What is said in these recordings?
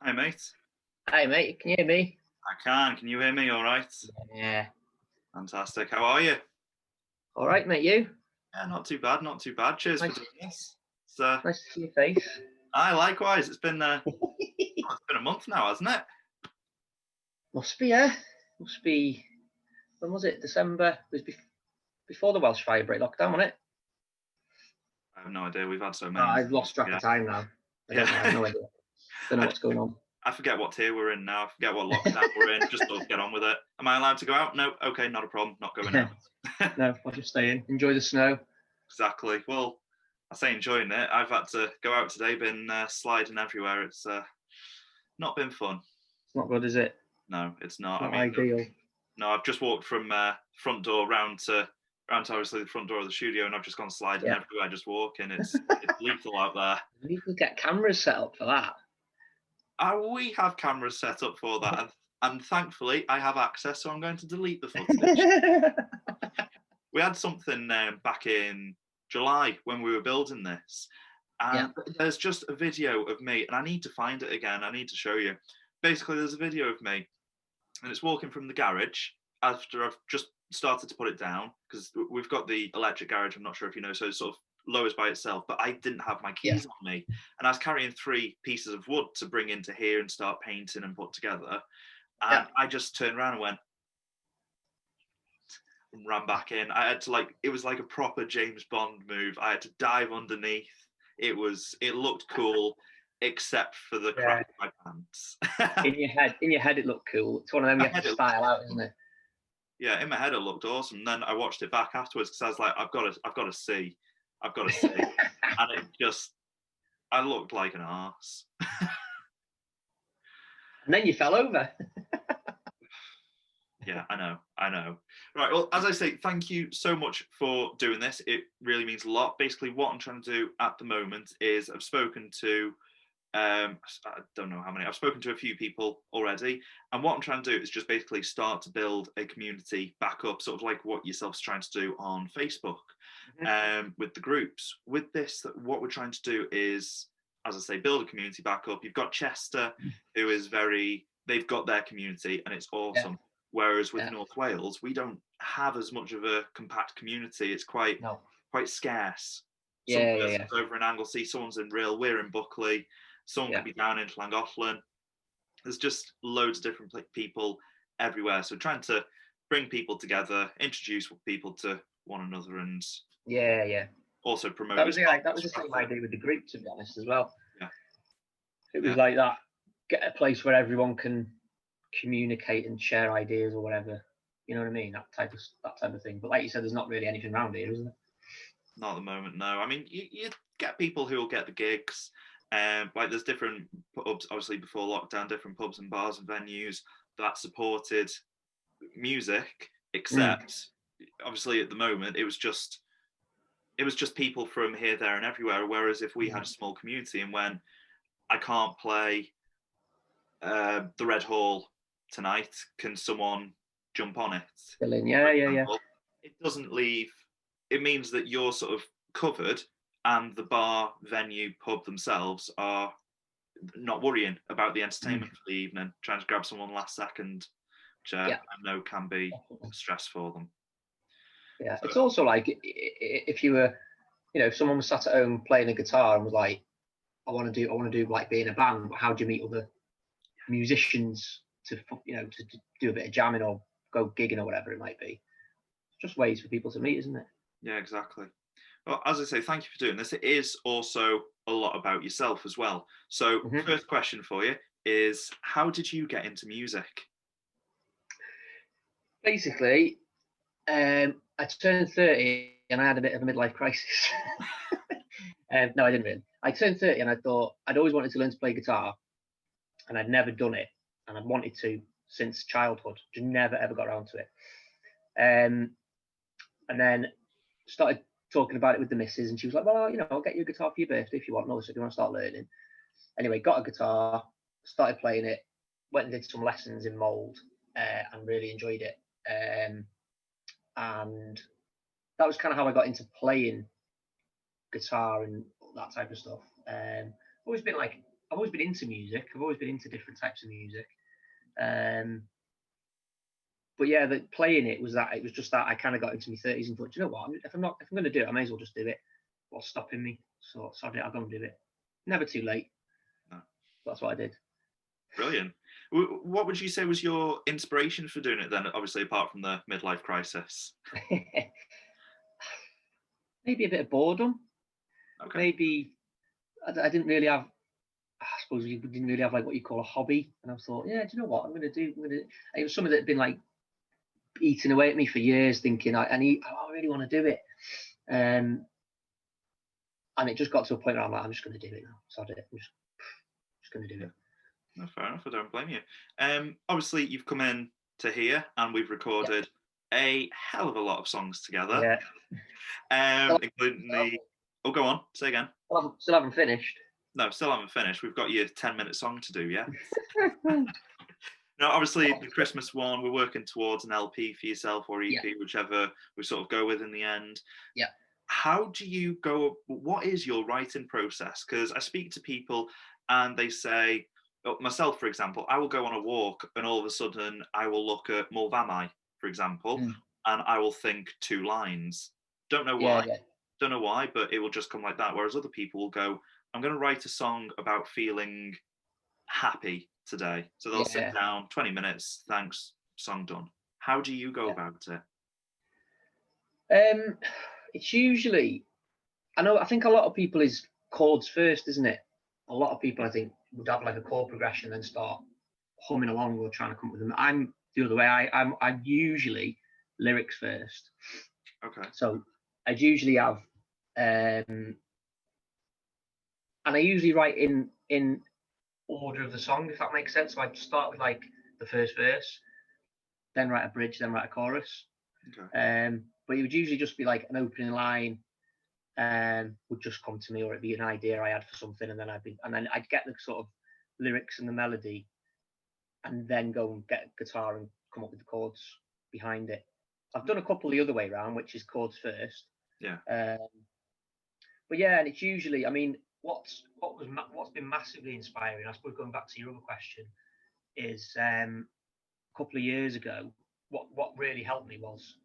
Hi, mate. Hi, mate. Can you hear me? I can. Can you hear me all right? Yeah. Fantastic. How are you? All right, mate. You? Yeah, not too bad. Not too bad. Cheers for Nice, doing this. nice to see your face. Likewise. It's been a month now, hasn't it? Must be, yeah. Must be. When was it? December. It was before the Welsh fire break lockdown, wasn't it? I have no idea. We've had so Oh, many. I've lost track of time now. I don't know. I have no idea. Don't know I, what's going on. I forget what tier we're in now. I forget what lockdown we're in. Just sort of get on with it. Am I allowed to go out? No. Okay, not a problem. Not going out. No, I'll just stay in. Enjoy the snow. Exactly. Well, I say enjoying it. I've had to go out today. Been sliding everywhere. It's not been fun. It's not good, is it? No, it's not. Not I mean, ideal. no, I've just walked from front door round to obviously the front door of the studio, and I've just gone sliding everywhere, just walking. It's lethal out there. You could get cameras set up for that. We have cameras set up for that, and thankfully I have access, so I'm going to delete the footage. We had something back in July when we were building this, and there's just a video of me, and I need to find it again. I need to show you. Basically, there's a video of me, and it's walking from the garage after I've just started to put it down, because we've got the electric garage, I'm not sure if you know, so it sort of lowers by itself, but I didn't have my keys on me, and I was carrying 3 pieces of wood to bring into here and start painting and put together, and I just turned around and went, and ran back in. I had to it was like a proper James Bond move. I had to dive underneath. It looked cool, except for the crap in my pants. in your head, it looked cool. It's one of them you have to style out, isn't it? Yeah, in my head it looked awesome. Then I watched it back afterwards because I was like, I've got to see, and I looked like an arse. And then you fell over. Yeah, I know. Right, well, as I say, thank you so much for doing this. It really means a lot. Basically, what I'm trying to do at the moment is I've spoken to, I don't know how many, I've spoken to a few people already. And what I'm trying to do is just basically start to build a community back up, sort of like what yourself's trying to do on Facebook with the groups. With this, what we're trying to do is, as I say, build a community back up. You've got Chester, who is they've got their community and it's awesome. Whereas with North Wales, we don't have as much of a compact community. It's quite scarce. Some person's over in Anglesey, someone's in Rhyl, we're in Buckley, someone could be down in Llangollen. There's just loads of different people everywhere. So trying to bring people together, introduce people to one another, and also promote. That was the same idea with the group, to be honest, as well. Yeah, it was like that. Get a place where everyone can communicate and share ideas or whatever. You know what I mean? That type of thing. But like you said, there's not really anything around here, isn't there? Not at the moment, no. I mean, you get people who will get the gigs. Like there's different pubs, obviously before lockdown, different pubs and bars and venues that supported music. Except, obviously, at the moment, it was just people from here, there, and everywhere. Whereas if we had a small community, and when I can't play the Red Hall tonight, can someone jump on it? Yeah. It doesn't leave. It means that you're sort of covered, and the bar, venue, pub themselves are not worrying about the entertainment for the evening, trying to grab someone last second, which I know can be stress for them. Yeah, so it's also like if you were, if someone was sat at home playing a guitar and was like, I want to do like being a band, but how do you meet other musicians to do a bit of jamming or go gigging or whatever it might be? It's just ways for people to meet, isn't it? Yeah, exactly. Well, as I say, thank you for doing this. It is also a lot about yourself as well. So first question for you is, how did you get into music? Basically, I turned 30 and I had a bit of a midlife crisis. No, I didn't really. I turned 30 and I thought I'd always wanted to learn to play guitar and I'd never done it. And I'd wanted to since childhood, just never ever got around to it. And then started talking about it with the missus and she was like, well, I'll get you a guitar for your birthday if you want. No, so if you want to start learning. Anyway, got a guitar, started playing it, went and did some lessons in mould and really enjoyed it. And that was kind of how I got into playing guitar and that type of stuff. Always been like I've always been into music. I've always been into different types of music. But yeah, playing it was just that I kind of got into my 30s and thought, you know what? If I'm going to do it, I may as well just do it. What's stopping me? So I did. I'll go and do it. Never too late. No. That's what I did. Brilliant. What would you say was your inspiration for doing it then? Obviously, apart from the midlife crisis. Maybe a bit of boredom. Okay. Maybe I didn't really have. I suppose you didn't really have like what you call a hobby, and I thought, yeah, do you know what I'm going to do? It was something that had been like eating away at me for years, thinking I really want to do it, and it just got to a point where I'm like, I'm just going to do it now. So I did it. I'm just going to do it. No, fair enough. I don't blame you. Obviously, you've come in to here, and we've recorded a hell of a lot of songs together. Yeah. Including the. Oh, go on. Say again. Still haven't finished. No, still haven't finished. We've got your 10-minute song to do, yeah? No, obviously, the Christmas one, we're working towards an LP for yourself or EP, whichever we sort of go with in the end. Yeah. How do you go? What is your writing process? Because I speak to people and they say, myself, for example, I will go on a walk and all of a sudden I will look at Mulvamai, for example, and I will think 2 lines. Don't know why. Yeah. Don't know why, but it will just come like that. Whereas other people will go, I'm going to write a song about feeling happy today. So they'll sit down, 20 minutes, thanks, song done. How do you go about it? It's usually, I think a lot of people is chords first, isn't it? A lot of people, I think, would have like a chord progression and then start humming along or trying to come up with them. I'm the other way. I'm usually lyrics first. Okay. So I'd usually have, and I usually write in order of the song, if that makes sense. So I'd start with like the first verse, then write a bridge, then write a chorus. Okay. But it would usually just be like an opening line, would just come to me, or it'd be an idea I had for something, and then I'd get the sort of lyrics and the melody, and then go and get a guitar and come up with the chords behind it. I've done a couple the other way around, which is chords first. Yeah. But yeah, and it's usually, I mean, what's been massively inspiring, I suppose, going back to your other question, is a couple of years ago, what really helped me was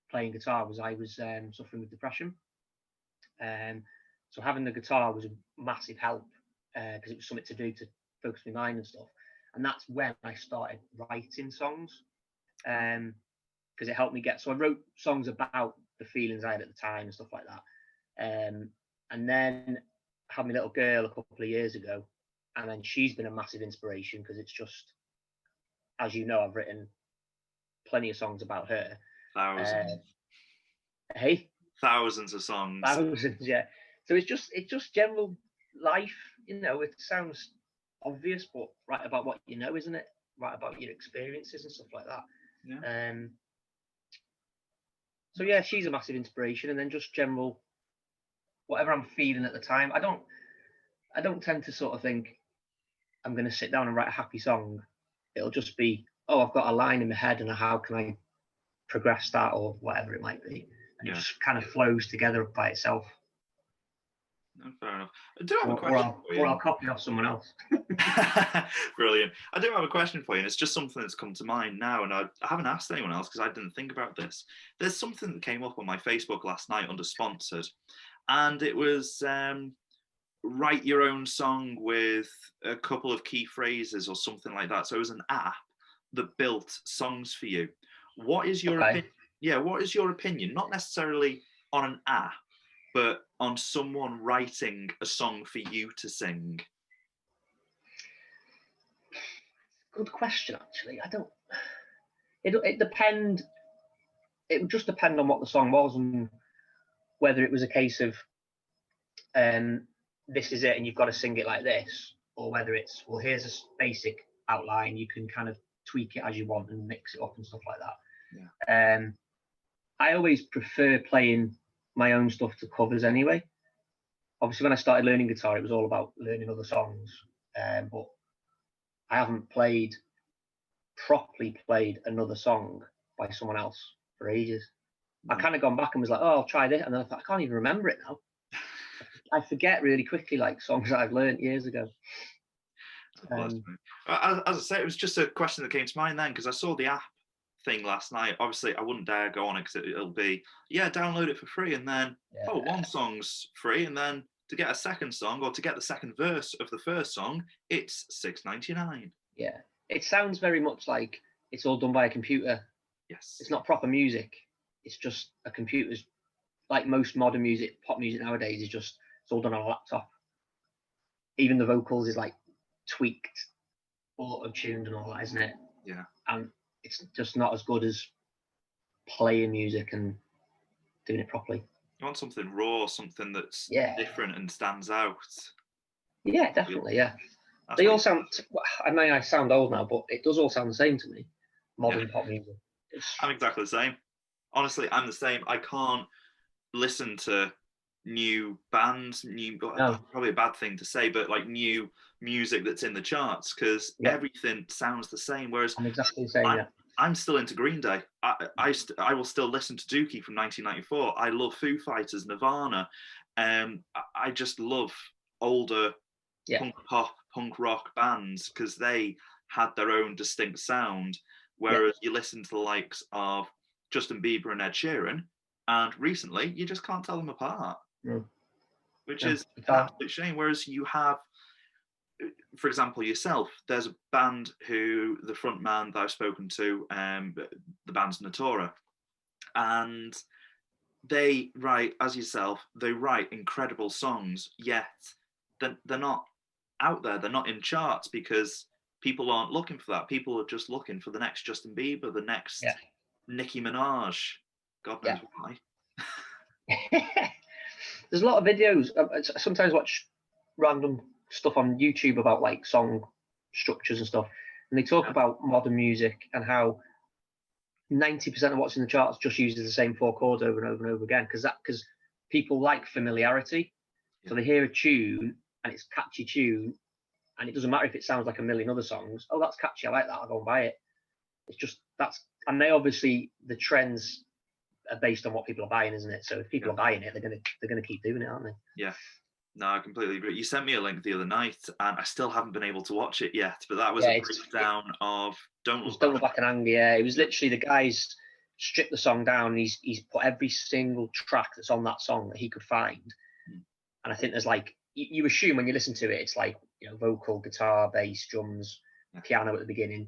playing guitar. Was I was suffering with depression, so having the guitar was a massive help, because it was something to do to focus my mind and stuff. And that's when I started writing songs, because it helped me so I wrote songs about the feelings I had at the time and stuff like that. And then I had my little girl a couple of years ago, and then she's been a massive inspiration, because it's just, as you know, I've written plenty of songs about her. Thousands. Thousands of songs. Thousands, yeah. So it's just general life, it sounds obvious, but write about what you know, isn't it? Write about your experiences and stuff like that. Yeah. So yeah, she's a massive inspiration, and then just general, whatever I'm feeling at the time. I don't tend to sort of think I'm going to sit down and write a happy song. It'll just be, I've got a line in my head, and how can I progress that, or whatever it might be. And it just kind of flows together by itself. No, fair enough. I do have a question for you. Or I'll copy off someone else. Brilliant. I do have a question for you, and it's just something that's come to mind now, and I haven't asked anyone else because I didn't think about this. There's something that came up on my Facebook last night under sponsored, and it was write your own song with a couple of key phrases or something like that. So it was an app that built songs for you. What is your opinion? Yeah, what is your opinion? Not necessarily on an app, but on someone writing a song for you to sing. Good question, actually. It depend. It would just depend on what the song was, and whether it was a case of, this is it, and you've got to sing it like this, or whether it's, well, here's a basic outline, you can kind of tweak it as you want and mix it up and stuff like that. Yeah. I always prefer playing my own stuff to covers anyway. Obviously, when I started learning guitar, it was all about learning other songs, but I haven't properly played another song by someone else for ages. I kind of gone back and was like, I'll try this, and then I thought, I can't even remember it now. I forget really quickly, like songs that I've learned years ago. Bless me. As I say, it was just a question that came to mind then because I saw the app thing last night. Obviously, I wouldn't dare go on it because it'll be, yeah, download it for free, and then oh, one song's free, and then to get a second song or to get the second verse of the first song, it's $6.99. Yeah, it sounds very much like it's all done by a computer. Yes, it's not proper music. It's just a computer's, like most modern music, pop music nowadays is just, it's all done on a laptop. Even the vocals is like tweaked, auto-tuned and all that, isn't it? Yeah. And it's just not as good as playing music and doing it properly. You want something raw, something that's different and stands out. Yeah, definitely, yeah. They all sound, I mean, I sound old now, but it does all sound the same to me. Modern pop music. I'm exactly the same. Honestly, I'm the same. I can't listen to new bands, probably a bad thing to say, but like new music that's in the charts because everything sounds the same. Whereas I'm exactly the same. I'm still into Green Day. I will still listen to Dookie from 1994. I love Foo Fighters, Nirvana. I just love older punk pop, punk rock bands because they had their own distinct sound. Whereas you listen to the likes of Justin Bieber and Ed Sheeran, and recently you just can't tell them apart. Which is an absolute shame. Whereas you have, for example, yourself, there's a band who the front man that I've spoken to, the band's Natura, and they write, as yourself, they write incredible songs, yet they're not out there, they're not in charts because people aren't looking for that. People are just looking for the next Justin Bieber, the next Nicki Minaj. God knows why. There's a lot of videos. I sometimes watch random stuff on YouTube about like song structures and stuff, and they talk about modern music and how 90% of what's in the charts just uses the same 4 chords over and over and over again because people like familiarity. So they hear a tune and it's a catchy tune, and it doesn't matter if it sounds like a million other songs. Oh, that's catchy. I like that. I'll go and buy it. It's just and they obviously, the trends are based on what people are buying, isn't it? So if people are buying it, they're gonna keep doing it, aren't they? Yeah. No, I completely agree. You sent me a link the other night, and I still haven't been able to watch it yet. But that was a breakdown of Don't Look Back in Anger. Yeah, it was literally the guys stripped the song down. And he's put every single track that's on that song that he could find, and I think there's like you assume when you listen to it, it's like vocal, guitar, bass, drums, piano at the beginning.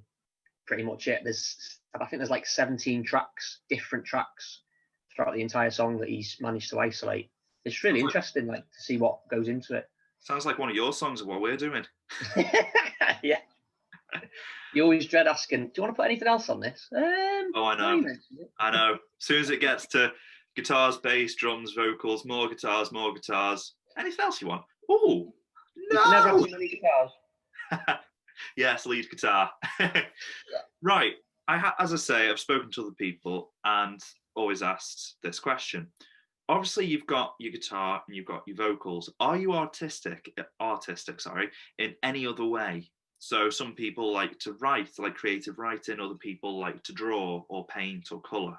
Pretty much it. I think there's like 17 tracks, different tracks throughout the entire song that he's managed to isolate. It's really interesting, like to see what goes into it. Sounds like one of your songs of what we're doing. Yeah. You always dread asking, do you want to put anything else on this? Oh, I know. I know. As soon as it gets to guitars, bass, drums, vocals, more guitars. Anything else you want? Oh, no. You never have too many guitars. Yes, lead guitar. Right. As I say, I've spoken to other people and always asked this question. Obviously, you've got your guitar and you've got your vocals. Are you artistic, in any other way? So some people like to write, like creative writing. Other people like to draw or paint or colour.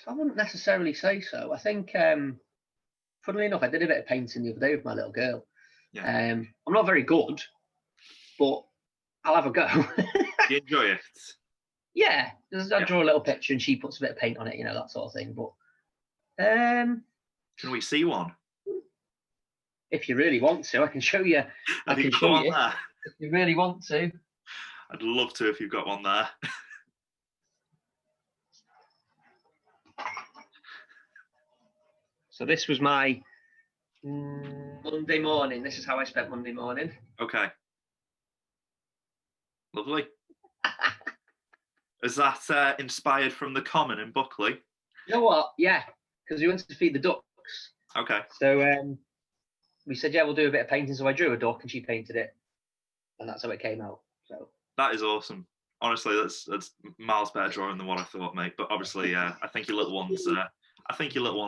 I wouldn't necessarily say so. I think, funnily enough, I did a bit of painting the other day with my little girl. Yeah. I'm not very good, but I'll have a go. You enjoy it? Yeah, I draw a little picture and she puts a bit of paint on it, that sort of thing. But can we see one? If you really want to, I can show you. Have you got one there? If you really want to. I'd love to if you've got one there. So this was my Monday morning. This is how I spent Monday morning. Okay. Lovely. Is that inspired from the Common in Buckley? You know what? Yeah, because we went to feed the ducks. Okay. So we said, yeah, we'll do a bit of painting. So I drew a duck and she painted it, and that's how it came out. So that is awesome. Honestly, that's miles better drawing than what I thought, mate. But obviously, I think your little one's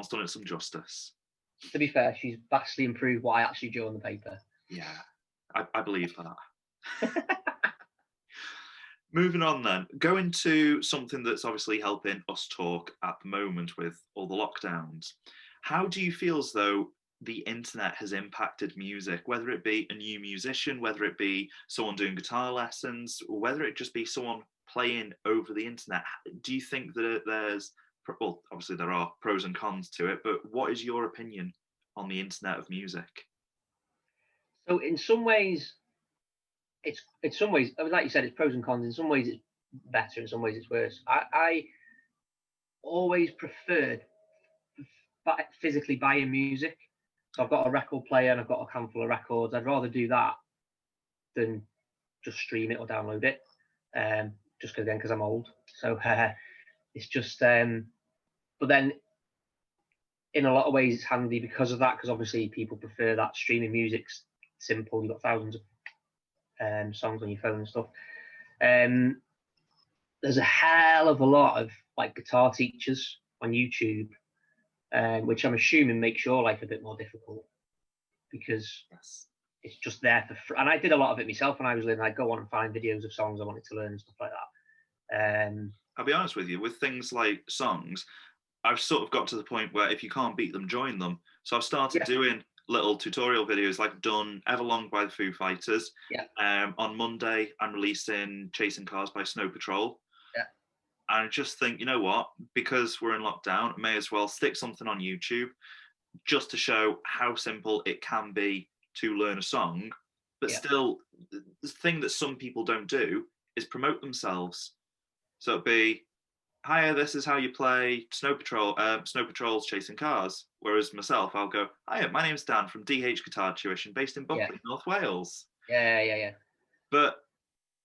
done it some justice. To be fair, she's vastly improved what I actually drew on the paper. Yeah, I believe that. Moving on then, going to something that's obviously helping us talk at the moment with all the lockdowns. How do you feel as though the internet has impacted music, whether it be a new musician, whether it be someone doing guitar lessons, or whether it just be someone playing over the internet. Do you think that there's, well, obviously there are pros and cons to it, but what is your opinion on the internet of music? So in some ways, like you said, it's pros and cons. In some ways, it's better. In some ways, it's worse. I always preferred physically buying music. So I've got a record player and I've got a handful of records. I'd rather do that than just stream it or download it. Just because I'm old. So it's just. But then, in a lot of ways, it's handy because of that. Because obviously, people prefer that. Streaming music's simple. You've got thousands of songs on your phone and stuff. There's a hell of a lot of like guitar teachers on YouTube, which I'm assuming makes your life a bit more difficult because it's just there for free. And I did a lot of it myself when I was living. I'd go on and find videos of songs I wanted to learn and stuff like that. I'll be honest with you, with things like songs, I've sort of got to the point where if you can't beat them, join them. So I've started doing little tutorial videos, like I've done Everlong by the Foo Fighters. On Monday, I'm releasing Chasing Cars by Snow Patrol. And I just think, you know what, because we're in lockdown, I may as well stick something on YouTube just to show how simple it can be to learn a song. But still, the thing that some people don't do is promote themselves. So it'd be, hiya, this is how you play Snow Patrol's Chasing Cars. Whereas myself, I'll go, hiya, my name's Dan from DH Guitar Tuition, based in Buckley, North Wales. But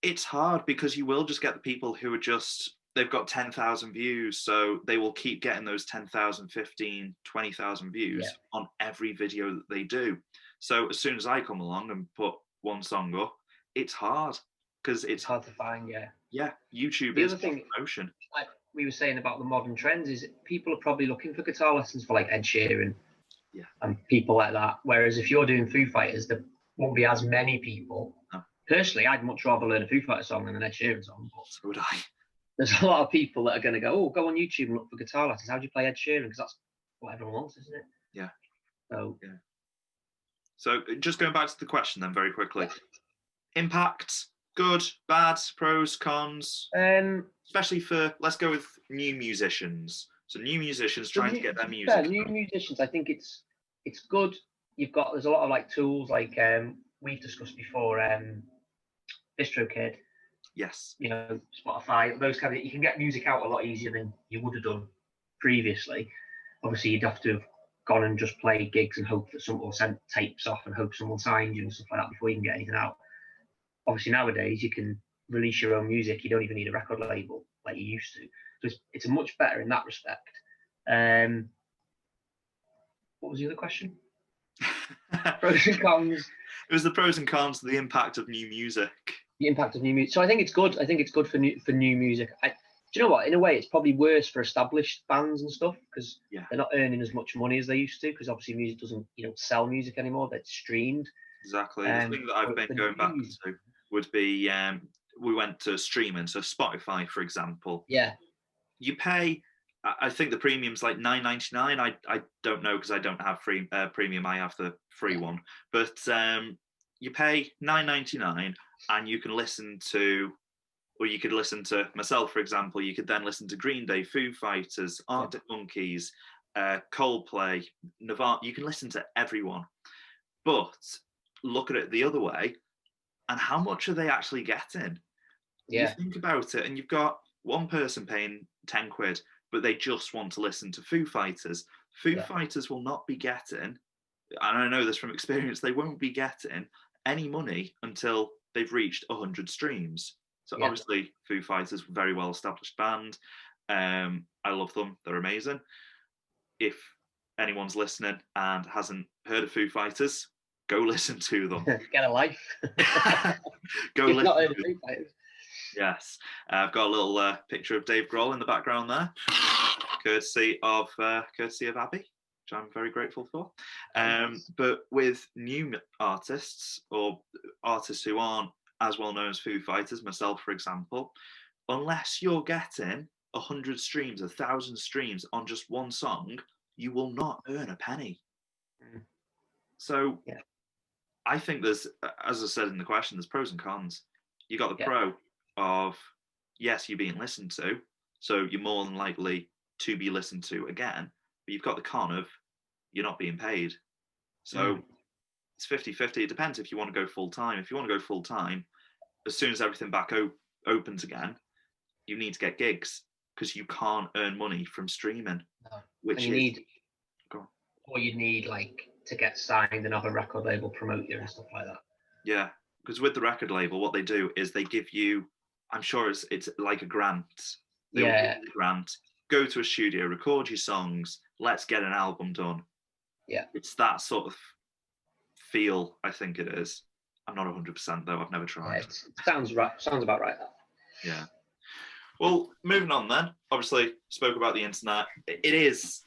it's hard because you will just get the people who are just, they've got 10,000 views, so they will keep getting those 10,000, 15, 20,000 views on every video that they do. So as soon as I come along and put one song up, it's hard because it's hard to find. YouTube the is other thing, promotion. Like we were saying about the modern trends, is people are probably looking for guitar lessons for like Ed Sheeran and people like that. Whereas if you're doing Foo Fighters, there won't be as many people. No. Personally, I'd much rather learn a Foo Fighters song than an Ed Sheeran song. But so would I. There's a lot of people that are going to go, oh, go on YouTube and look for guitar lessons. How do you play Ed Sheeran? Because that's what everyone wants, isn't it? Yeah. So just going back to the question then very quickly. Impact, good, bad, pros, cons? Especially for, let's go with new musicians. So new musicians trying to get their music. Yeah, new musicians, I think it's good. There's a lot of like tools like we've discussed before, DistroKid. Yes. You know, Spotify, those kind of, you can get music out a lot easier than you would have done previously. Obviously, you'd have to have gone and just played gigs and hope that someone will send tapes off and hope someone signed you and stuff like that before you can get anything out. Obviously, nowadays, you can release your own music. You don't even need a record label like you used to. So it's much better in that respect. What was the other question? Pros and cons. It was the pros and cons of the impact of new music. The impact of new music. So I think it's good. I think it's good for new music. Do you know what? In a way, it's probably worse for established bands and stuff because they're not earning as much money as they used to. Because obviously, music doesn't, sell music anymore. That's streamed. Exactly. The thing that I've been going back to would be we went to streaming. So Spotify, for example. Yeah. You pay. I think the premium's like $9.99. I don't know because I don't have free premium. I have the free one. But you pay $9.99 and you can listen to, or you could listen to myself, for example. You could then listen to Green Day, Foo Fighters, Arctic Monkeys, Coldplay, Nirvana. You can listen to everyone. But look at it the other way, and how much are they actually getting? You think about it, and you've got one person paying 10 quid, but they just want to listen to Foo Fighters. Foo Fighters will not be getting, and I know this from experience, they won't be getting any money until they've reached 100 streams. So obviously Foo Fighters, very well established band. I love them. They're amazing. If anyone's listening and hasn't heard of Foo Fighters, go listen to them. Get a life. Go listen. Not heard of Foo Fighters. Yes, I've got a little picture of Dave Grohl in the background there, courtesy of Abby, which I'm very grateful for. But with new artists or artists who aren't as well known as Foo Fighters, myself for example, unless you're getting 100 streams, 1,000 streams on just one song, you will not earn a penny. So Yeah. I think there's, as I said in the question, there's pros and cons. You got the Yeah. pro of, yes, you're being listened to, so you're more than likely to be listened to again, but you've got the con of you're not being paid. So it's 50-50. It depends if you want to go full time. If you want to go full time, as soon as everything back opens again, you need to get gigs because you can't earn money from streaming, No. which and you is need, or you need like to get signed and have a record label promote you and stuff like that. Yeah, because with the record label, what they do is they give you, I'm sure it's like a grant. They will give you a grant, go to a studio, record your songs, let's get an album done. Yeah. It's that sort of feel, I think it is. I'm not 100% though, I've never tried. Yeah, it sounds right. Sounds about right. That. Yeah. Well, moving on then, obviously spoke about the internet. It is,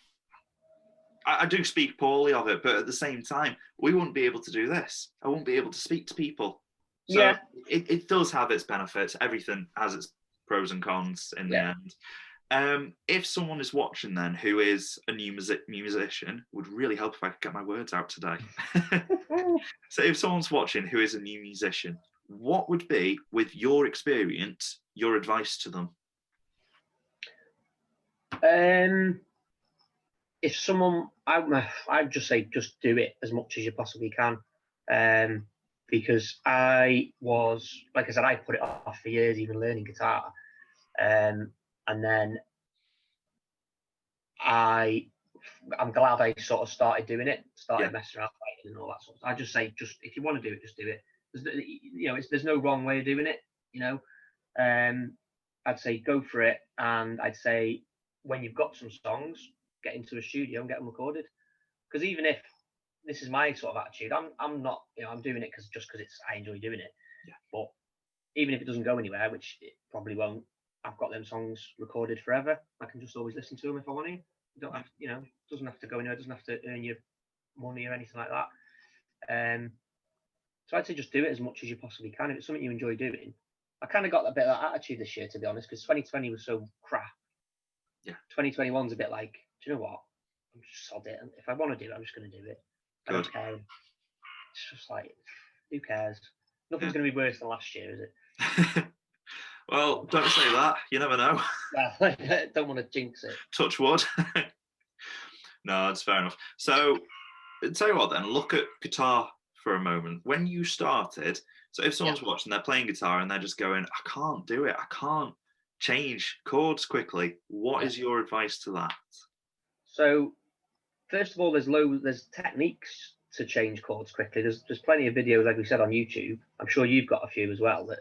I do speak poorly of it, but at the same time, we wouldn't be able to do this. I wouldn't be able to speak to people. So Yeah. it does have its benefits. Everything has its pros and cons in the end. If someone is watching then who is a new musician, would really help if I could get my words out today. So if someone's watching who is a new musician, what would be, with your experience, your advice to them? If someone, I'd just say, just do it as much as you possibly can. Because I was, like I said, I put it off for years, even learning guitar. And then I'm glad I sort of started doing it, messing around and all that sort of stuff. I just say, just if you want to do it, just do it. There's no wrong way of doing it. I'd say go for it, and I'd say when you've got some songs, get into a studio and get them recorded. Because even if this is my sort of attitude, I'm not, I'm doing it because I enjoy doing it. Yeah. But even if it doesn't go anywhere, which it probably won't, I've got them songs recorded forever. I can just always listen to them if I want to. Don't have, it doesn't have to go anywhere. It doesn't have to earn you money or anything like that. So I'd say just do it as much as you possibly can. If it's something you enjoy doing, I kind of got a bit of that attitude this year, to be honest, because 2020 was so crap. Yeah. 2021's a bit like, do you know what? I'm just sod it. And if I want to do it, I'm just going to do it. I don't care. It's just like, who cares? Nothing's going to be worse than last year, is it? Well, don't say that. You never know. Well, I don't want to jinx it. Touch wood. No, that's fair enough. So, tell you what then, look at guitar for a moment. When you started, so if someone's watching, they're playing guitar and they're just going, I can't do it. I can't change chords quickly. What is your advice to that? So, first of all, there's techniques to change chords quickly. There's plenty of videos, like we said, on YouTube. I'm sure you've got a few as well, that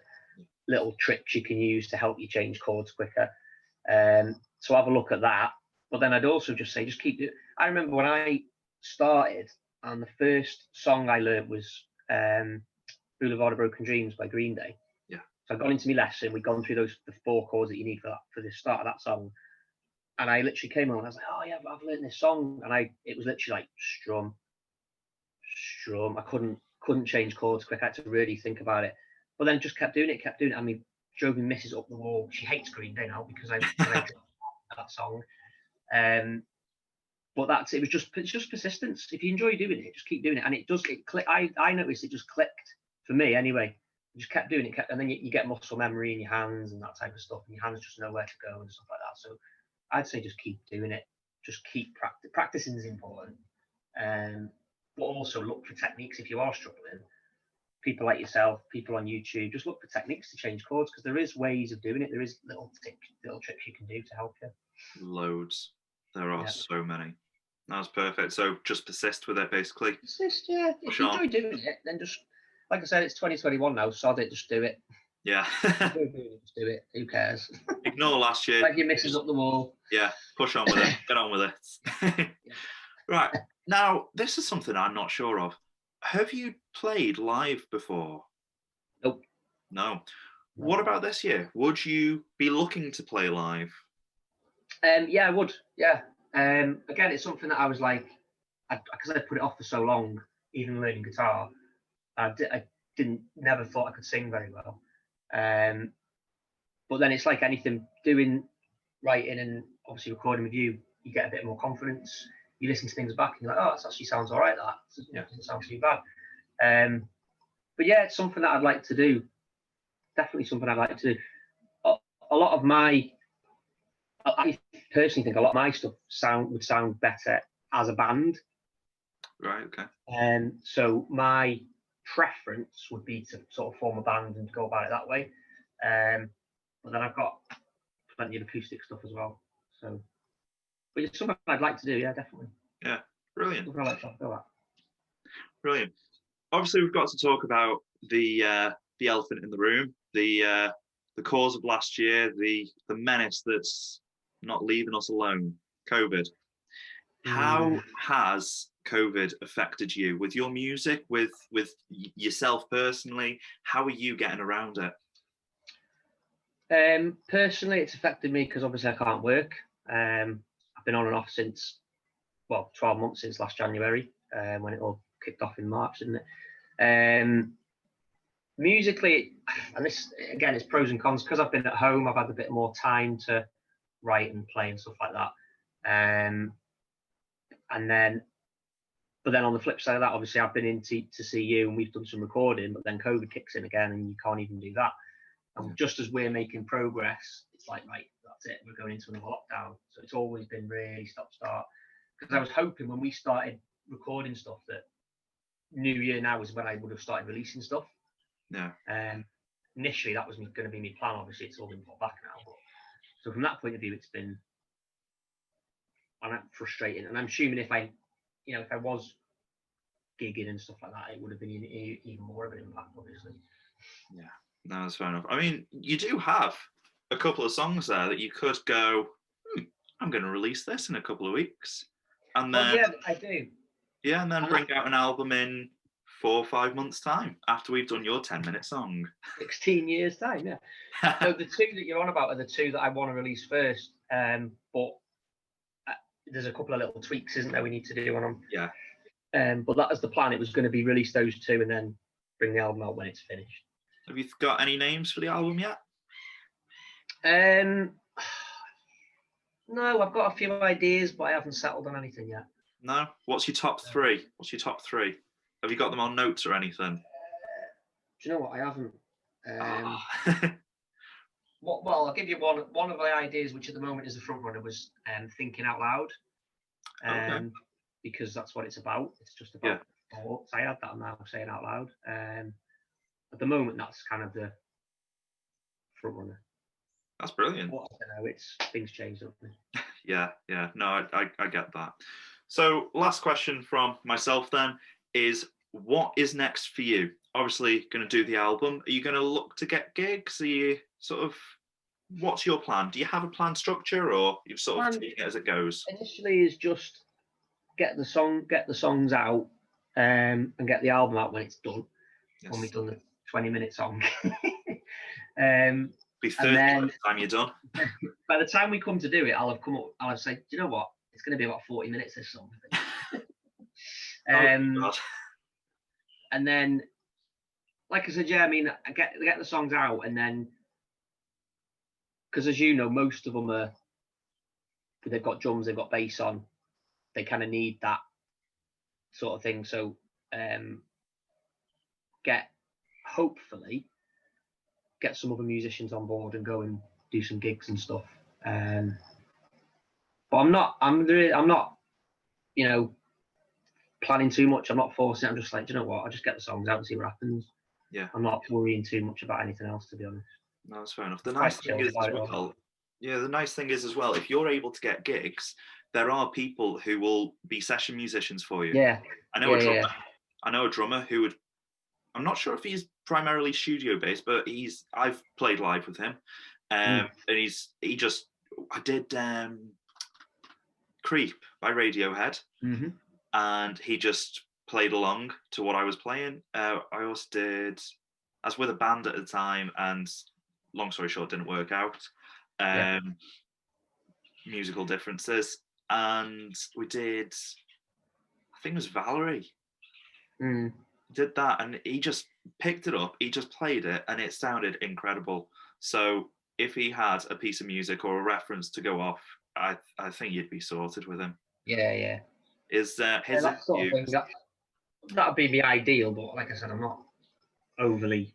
little tricks you can use to help you change chords quicker. So have a look at that. But then I'd also just say, just keep it. I remember when I started, and the first song I learned was Boulevard of Broken Dreams by Green Day. Yeah. So I'd gone into my lesson, we'd gone through the 4 chords that you need for the start of that song. And I literally came on and I was like, oh yeah, I've learned this song. And it was literally like strum. I couldn't change chords quick. I had to really think about it. But then just kept doing it. I mean, drove my missus up the wall. She hates Green Day now because I dropped that song. But it's just persistence. If you enjoy doing it, just keep doing it. And it click. I noticed it just clicked for me anyway. Just kept doing it, and then you get muscle memory in your hands and that type of stuff, and your hands just know where to go and stuff like that. So I'd say just keep doing it. Just keep practicing is important. But also look for techniques if you are struggling. People like yourself, people on YouTube, just look for techniques to change chords, because there is ways of doing it. There is little tricks you can do to help you. Loads. There are so many. That's perfect. So just persist with it, basically. Persist, yeah. If you enjoy doing it, then just, like I said, it's 2021 now. Sod it, just do it. Yeah. Just do it. Who cares? Ignore last year. Like your missus up the wall. Yeah. Push on with it. Get on with it. Right. Now, this is something I'm not sure of. Have you played live before? Nope. No. What about this year? Would you be looking to play live? Yeah, I would. Yeah. Again, it's something that I was like, because I put it off for so long, even learning guitar, I never thought I could sing very well. But then it's like anything, writing and obviously recording with you, you get a bit more confidence. you listen to things back and you're like, oh, that actually sounds all right. That doesn't sound too bad. But yeah, it's something that I'd like to do. Definitely something I'd like to do. A lot of my, I personally think a lot of my stuff would sound better as a band. Right. Okay. So my preference would be to sort of form a band and go about it that way. But then I've got plenty of acoustic stuff as well. So, but it's something I'd like to do. Yeah, definitely. Yeah. Brilliant. Something I'd like to go at. Brilliant. Obviously, we've got to talk about the elephant in the room, the cause of last year, the menace that's not leaving us alone, COVID. How has COVID affected you with your music, with yourself personally? How are you getting around it? Personally, it's affected me because obviously I can't work. I've been on and off since 12 months since last January, when it all kicked off in March, didn't it? Musically, and this again, it's pros and cons, because I've been at home. I've had a bit more time to write and play and stuff like that. But then on the flip side of that, obviously I've been in to see you and we've done some recording, but then COVID kicks in again and you can't even do that. And just as we're making progress, it's like, right, that's it, we're going into another lockdown. So it's always been really stop-start. Because I was hoping when we started recording stuff that New Year now is when I would have started releasing stuff. Yeah. Initially, that was going to be my plan. Obviously, it's all been put back now. But so from that point of view, it's been frustrating. And I'm assuming if I was gigging and stuff like that, it would have been even more of an impact, obviously. Yeah, no, that's fair enough. I mean, you do have a couple of songs there that you could go, I'm going to release this in a couple of weeks. And then, yeah, I do. Yeah, and then bring out an album in 4 or 5 months' time after we've done your 10-minute song. 16 years' time, yeah. So the two that you're on about are the two that I want to release first. But there's a couple of little tweaks, isn't there, we need to do on them. Yeah. But that was the plan. It was going to be release those two and then bring the album out when it's finished. Have you got any names for the album yet? No, I've got a few ideas, but I haven't settled on anything yet. No? What's your top three? Have you got them on notes or anything? Do you know what? I haven't. Well, I'll give you one. One of my ideas, which at the moment is the front runner, was thinking out loud. Okay. Because that's what it's about. It's just about thoughts. I had that, I'm now saying out loud. At the moment, that's kind of the front runner. That's brilliant. But I don't know, things change, don't they? Yeah. No, I get that. So last question from myself then is, what is next for you? Obviously going to do the album. Are you going to look to get gigs? Are you what's your plan? Do you have a plan structure, or you've sort of taken it as it goes? Initially is just get the songs out, and get the album out when it's done. Yes. When we've done the 20-minute song. Be 30 by the time you're done. By the time we come to do it, I'll have said, do you know what? It's going to be about 40 minutes, this song. God. And then, like I said, yeah, I mean, I get the songs out, and then, because as you know, most of them they've got drums, they've got bass on, they kind of need that sort of thing. So, hopefully get some other musicians on board and go and do some gigs and stuff. But I'm not, planning too much. I'm not forcing it. I'm just like, do you know what? I'll just get the songs out and see what happens. Yeah. I'm not worrying too much about anything else, to be honest. No, that's fair enough. The nice thing is as well, if you're able to get gigs, there are people who will be session musicians for you. Yeah. I know a drummer. Yeah. I know a drummer who would, I'm not sure if he's primarily studio based, but I've played live with him. And I did Creep by Radiohead. Mm-hmm. And he just played along to what I was playing. I also did, I was with a band at the time, and long story short, didn't work out. Musical differences. And we did, I think it was Valerie. Did that, and he just picked it up, he just played it, and it sounded incredible. So if he had a piece of music or a reference to go off, I think you'd be sorted with him. Yeah. Is his that sort of thing. interviews. That'd be the ideal, but like I said, I'm not overly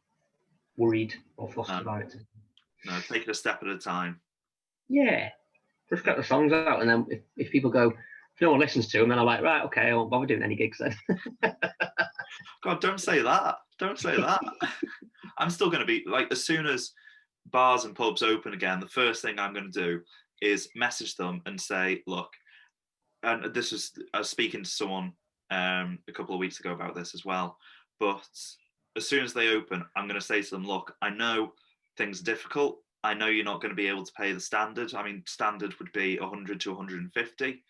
worried or fussed No, about it. no, take it a step at a time. Yeah, just get the songs out, and then if people go, if no one listens to them, then I'm like, right, okay, I won't bother doing any gigs then. God, don't say that. Don't say that. I'm still going to be like, as soon as bars and pubs open again, the first thing I'm going to do is message them and say, look, and this was, I was speaking to someone a couple of weeks ago about this as well, but as soon as they open, I'm going to say to them, look, I know things are difficult. I know you're not going to be able to pay the standard. I mean, standard would be 100 to 150.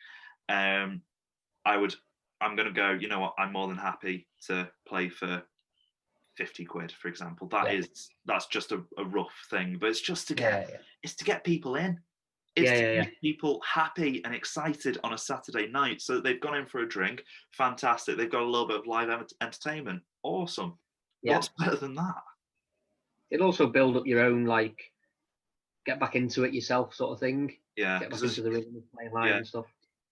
I'm going to go, you know what, I'm more than happy to play for 50 quid, for example. That's just a rough thing, but it's just to get people in. It's to keep people happy and excited on a Saturday night, so that they've gone in for a drink. Fantastic. They've got a little bit of live entertainment. Awesome. What's better than that? It'll also build up your own, like, get back into it yourself sort of thing. Yeah. Get back into the rhythm of playing live and stuff.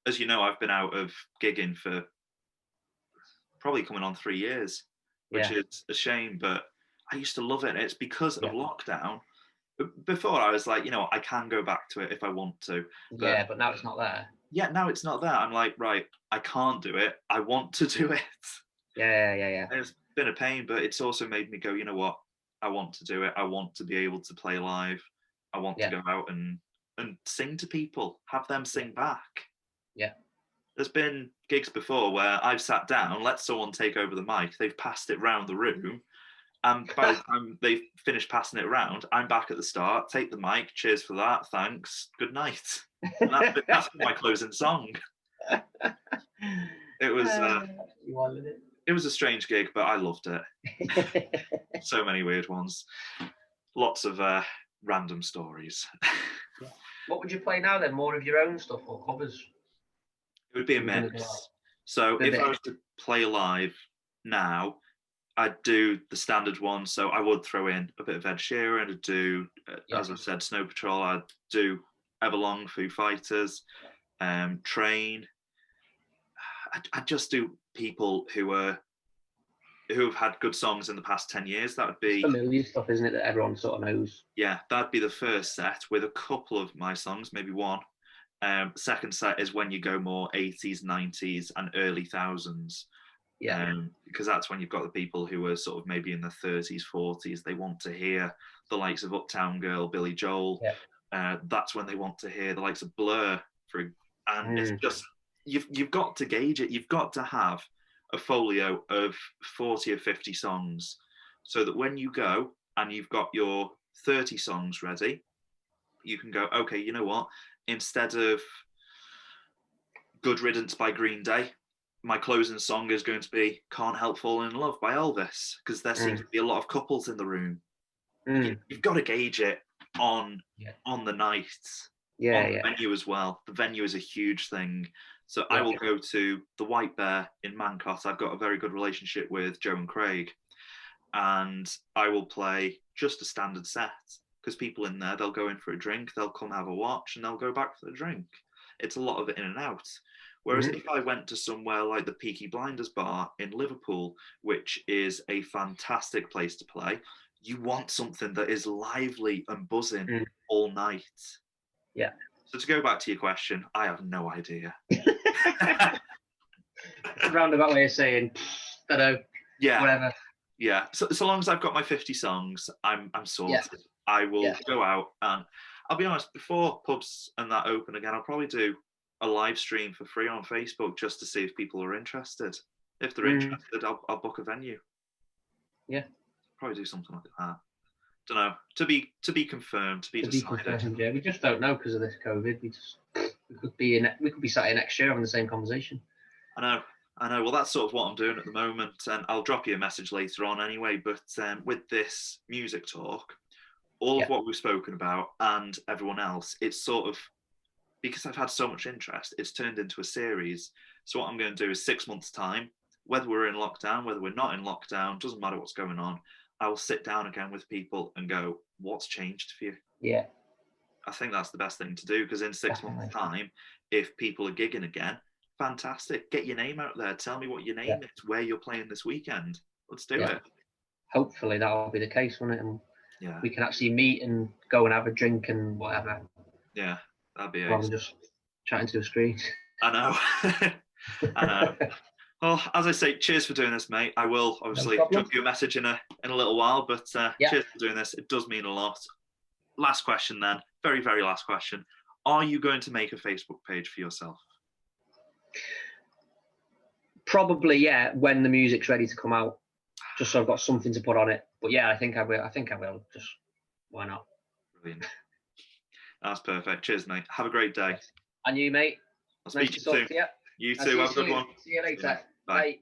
As you know, I've been out of gigging for probably coming on 3 years, which is a shame, but I used to love it. It's because of lockdown. Before, I was like, you know, I can go back to it if I want to. But now it's not there. Yeah, now it's not there. I'm like, right, I can't do it. I want to do it. Yeah. It's been a pain, but it's also made me go, you know what? I want to do it. I want to be able to play live. I want to go out and sing to people, have them sing back. Yeah. There's been gigs before where I've sat down, let someone take over the mic, they've passed it round the room, and by the time they've finished passing it around, I'm back at the start, take the mic, cheers for that, thanks, good night. And that's my closing song. It was a strange gig, but I loved it. So many weird ones. Lots of random stories. What would you play now then? More of your own stuff or covers? It would be a mix. So if I was to play live now, I'd do the standard one. So I would throw in a bit of Ed Sheeran. I'd do, as I said, Snow Patrol. I'd do Everlong, Foo Fighters, Train. I'd just do people who have had good songs in the past 10 years. That would be familiar stuff, isn't it, that everyone sort of knows? Yeah, that'd be the first set with a couple of my songs, maybe one. Second set is when you go more 80s, 90s, and early thousands. Because that's when you've got the people who are sort of maybe in their 30s, 40s. They want to hear the likes of Uptown Girl, Billy Joel. That's when they want to hear the likes of Blur. It's just, you've got to gauge it. You've got to have a folio of 40 or 50 songs so that when you go and you've got your 30 songs ready, you can go, okay, you know what? Instead of Good Riddance by Green Day, my closing song is going to be Can't Help Falling in Love by Elvis, because there seems to be a lot of couples in the room. You've got to gauge it on the night, on the venue as well. The venue is a huge thing. So I will go to the White Bear in Mancott. I've got a very good relationship with Joe and Craig. And I will play just a standard set, because people in there, they'll go in for a drink, they'll come have a watch, and they'll go back for the drink. It's a lot of it in and out. Whereas if I went to somewhere like the Peaky Blinders bar in Liverpool, which is a fantastic place to play, you want something that is lively and buzzing all night. Yeah. So to go back to your question, I have no idea. It's a roundabout way of saying, I don't know, whatever. Yeah, so long as I've got my 50 songs, I'm sorted. I will go out, and I'll be honest, before pubs and that open again, I'll probably do a live stream for free on Facebook just to see if people are interested. If they're interested, I'll book a venue. Yeah. Probably do something like that. Don't know. To be confirmed, to be decided. We just don't know because of this COVID. We could be sat here next year having the same conversation. I know. Well, that's sort of what I'm doing at the moment, and I'll drop you a message later on anyway. But with this music talk, all of what we've spoken about and everyone else, it's sort of, because I've had so much interest, it's turned into a series. So what I'm going to do is 6 months' time, whether we're in lockdown, whether we're not in lockdown, doesn't matter what's going on, I will sit down again with people and go, what's changed for you? Yeah. I think that's the best thing to do, because in 6 months' time, if people are gigging again, fantastic. Get your name out there. Tell me what your name is, where you're playing this weekend. Let's do it. Hopefully that'll be the case, won't it? And Yeah. we can actually meet and go and have a drink and whatever. Yeah, that'd be Rather ace. than just chatting to a screen. I know. I know. Well, as I say, cheers for doing this, mate. I will obviously drop you a message in a little while, but cheers for doing this. It does mean a lot. Last question then, very, very last question. Are you going to make a Facebook page for yourself? Probably, yeah, when the music's ready to come out, just so I've got something to put on it. But yeah, I think I will. Just why not? Brilliant. That's perfect. Cheers, mate. Have a great day. And you, mate. I'll speak to you soon. You too. Have a good one. See you later. Bye.